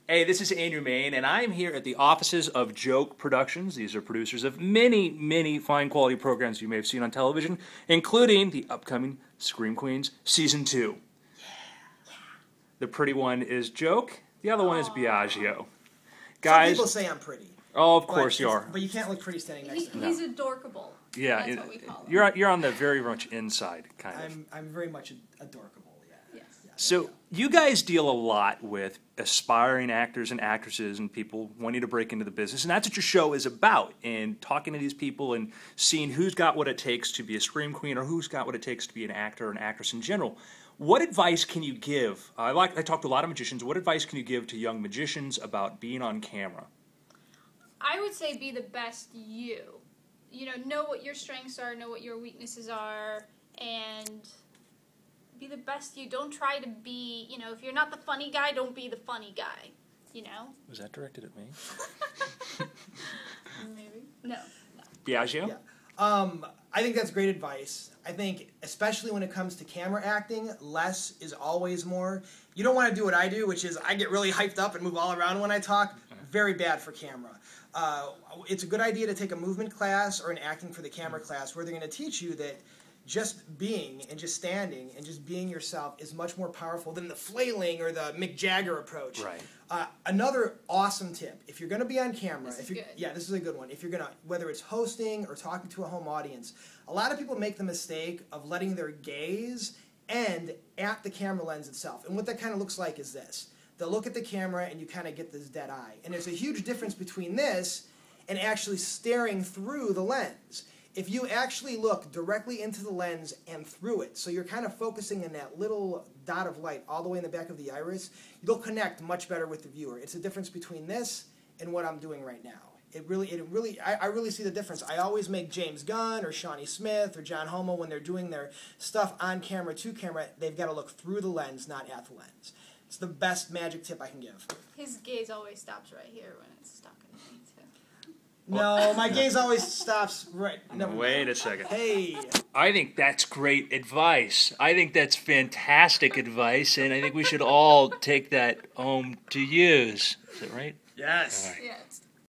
Hey, this is Andrew Main, and I'm here at the offices of Joke Productions. These are producers of many, many fine quality programs you may have seen on television, including the upcoming Scream Queens Season 2. The pretty one is Joke, the other one is Biagio. Guys, some people say I'm pretty. Oh, of course you are. But you can't look pretty standing next to me. He's adorkable. Yeah, that's what we call him. You're on the very much inside, kind of. I'm very much adorkable, yeah. Yes. Yeah, So you guys deal a lot with aspiring actors and actresses and people wanting to break into the business, and that's what your show is about, and talking to these people and seeing who's got what it takes to be a Scream Queen or who's got what it takes to be an actor or an actress in general. What advice can you give? I talk to a lot of magicians. What advice can you give to young magicians about being on camera? I would say be the best you. Know what your strengths are, know what your weaknesses are, and be the best you. Don't try to be, if you're not the funny guy, don't be the funny guy, Was that directed at me? Maybe. No. Biagio? Yeah. I think that's great advice. I think, especially when it comes to camera acting, less is always more. You don't want to do what I do, which is I get really hyped up and move all around when I talk. Very bad for camera. It's a good idea to take a movement class or an acting for the camera class where they're going to teach you that just being and just standing and just being yourself is much more powerful than the flailing or the Mick Jagger approach. Right. Another awesome tip, if you're going to be on camera, This is good. this is a good one. If you're going to, whether it's hosting or talking to a home audience, a lot of people make the mistake of letting their gaze end at the camera lens itself. And what that kind of looks like is this. They'll look at the camera and you kind of get this dead eye. And there's a huge difference between this and actually staring through the lens. If you actually look directly into the lens and through it, so you're kind of focusing in that little dot of light all the way in the back of the iris, you'll connect much better with the viewer. It's the difference between this and what I'm doing right now. I really see the difference. I always make James Gunn or Shawnee Smith or John Homo, when they're doing their stuff on camera to camera, they've got to look through the lens, not at the lens. It's the best magic tip I can give. His gaze always stops right here when it's stuck in me, too. No, my gaze always stops right. Wait a second. Hey. I think that's great advice. I think that's fantastic advice, and I think we should all take that home to use. Is that right? Yes. All right. Yeah, it's